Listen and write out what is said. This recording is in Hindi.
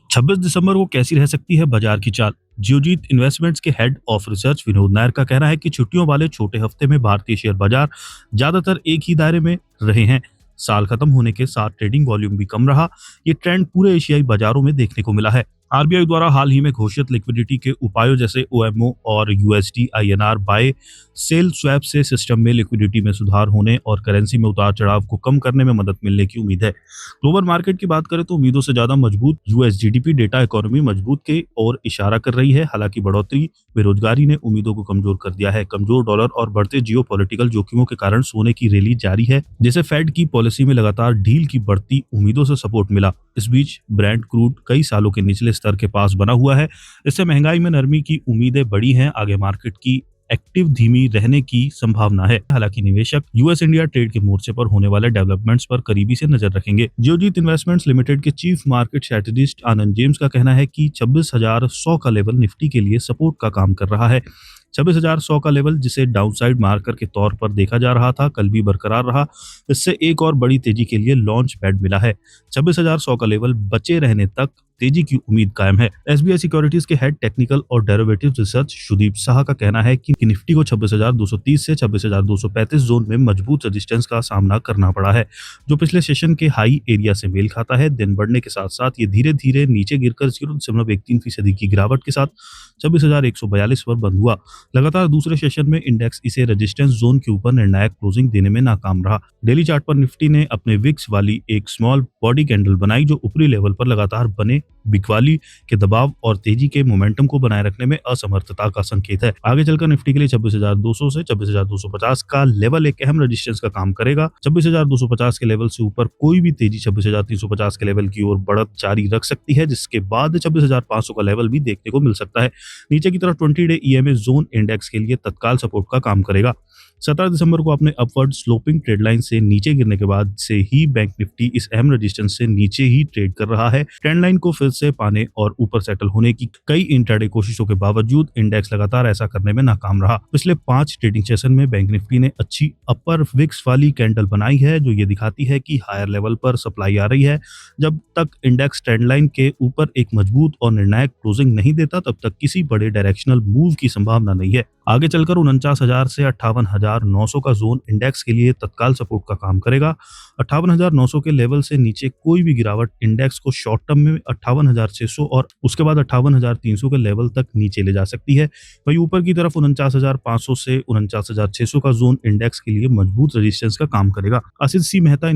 26 दिसंबर को कैसी रह सकती है बाजार की चाल? जियोजीत इन्वेस्टमेंट्स के head of research Vinod Nair का कहना है कि छुट्टियों वाले छोटे हफ्ते में भारतीय शेयर बाजार ज्यादातर एक ही दायरे में रहे हैं। साल खत्म होने के साथ ट्रेडिंग वॉल्यूम भी कम रहा। ये ट्रेंड पूरे एशियाई बाजारों में देखने को मिला है। आरबीआई द्वारा हाल ही में घोषित लिक्विडिटी के उपायों जैसे ओएमओ और USD INR buy sell swap से सिस्टम में लिक्विडिटी में सुधार होने और करेंसी में उतार चढ़ाव को कम करने में मदद मिलने की उम्मीद है। ग्लोबल मार्केट की बात करें तो उम्मीदों से ज्यादा मजबूत यूएस जीडीपी डेटा इकोनॉमी मजबूत के ओर इशारा कर रही है। हालांकि बढ़ोतरी बेरोजगारी ने उम्मीदों को कमजोर कर दिया है। कमजोर डॉलर और बढ़ते जियोपॉलिटिकल जोखिमों के कारण सोने की रैली जारी है, जिसे फेड की पॉलिसी में लगातार ढील की बढ़ती उम्मीदों से सपोर्ट मिला। इस बीच ब्रेंट क्रूड कई सालों के निचले स्तर के पास बना हुआ है। इससे महंगाई में नरमी की उम्मीदें बढ़ी हैं। आगे मार्केट की एक्टिव धीमी रहने की संभावना है। हालांकि निवेशक यूएस इंडिया ट्रेड के मोर्चे पर होने वाले डेवलपमेंट्स पर करीबी से नजर रखेंगे। जियोजीत इन्वेस्टमेंट्स लिमिटेड के चीफ मार्केट स्ट्रेटेजिस्ट आनंद जेम्स का कहना है कि 26,100 का लेवल निफ्टी के लिए सपोर्ट का काम कर रहा है। 26,100 का लेवल, जिसे डाउनसाइड मार्कर के तौर पर देखा जा रहा था, कल भी बरकरार रहा। इससे एक और बड़ी तेजी के लिए लॉन्च पैड मिला है। 26,100 का लेवल बचे रहने तक तेजी की उम्मीद कायम है। एसबीआई सिक्योरिटीज के हेड टेक्निकल और डेरिवेटिव रिसर्च सुदीप साहा का कहना है कि निफ्टी को 26,230 से 26,235 जोन में मजबूत रेजिस्टेंस का सामना करना पड़ा है, जो पिछले सेशन के हाई एरिया से मेल खाता है। दिन बढ़ने के साथ साथ ये धीरे धीरे नीचे गिरकर 0.13% की गिरावट के साथ 26,142 पर बंद हुआ। लगातार दूसरे सेशन में इंडेक्स इसे रेजिस्टेंस जोन के ऊपर निर्णायक क्लोजिंग देने में नाकाम रहा। डेली चार्ट पर निफ्टी ने अपने विक्स वाली एक स्मॉल बॉडी कैंडल बनाई, जो ऊपरी लेवल पर लगातार बने बिकवाली के दबाव और तेजी के मोमेंटम को बनाए रखने में असमर्थता का संकेत है। आगे चलकर निफ्टी के लिए 26,200 से 26,250 का लेवल एक अहम रेजिस्टेंस का काम करेगा। 26,250 के लेवल से ऊपर कोई भी तेजी 26,350 के लेवल की ओर बढ़त जारी रख सकती है, जिसके बाद 26,500 का लेवल भी देखने को मिल सकता है। नीचे की तरफ 20 डे ईएमए जोन इंडेक्स के लिए तत्काल सपोर्ट का काम करेगा। 17 दिसंबर को अपने अपवर्ड स्लोपिंग ट्रेड लाइन से नीचे गिरने के बाद से ही बैंक निफ्टी इस अहम रेजिस्टेंस से नीचे ही ट्रेड कर रहा है। ट्रेंड लाइन को फिर से पाने और ऊपर सेटल होने की कई इंट्राडे कोशिशों के बावजूद इंडेक्स लगातार ऐसा करने में नाकाम रहा। पिछले 5 ट्रेडिंग सेशन में बैंक निफ्टी ने अच्छी अपर विक्स वाली कैंडल बनाई है, जो ये दिखाती है कि हायर लेवल पर सप्लाई आ रही है। जब तक इंडेक्स ट्रेंड लाइन के ऊपर एक मजबूत और निर्णायक क्लोजिंग नहीं देता, तब तक किसी बड़े डायरेक्शनल मूव की संभावना नहीं है। आगे चलकर 49,000 से 58,900 का जोन इंडेक्स के लिए तत्काल सपोर्ट का काम करेगा। 58,900 के लेवल से नीचे कोई भी गिरावट इंडेक्स को शॉर्ट टर्म में 58,600 और उसके बाद 58,300 के लेवल तक नीचे ले जा सकती है। वहीं ऊपर की तरफ 49,500 से 49,600 का जोन इंडेक्स के लिए मजबूत रेजिस्टेंस का काम करेगा। आशीष सी मेहता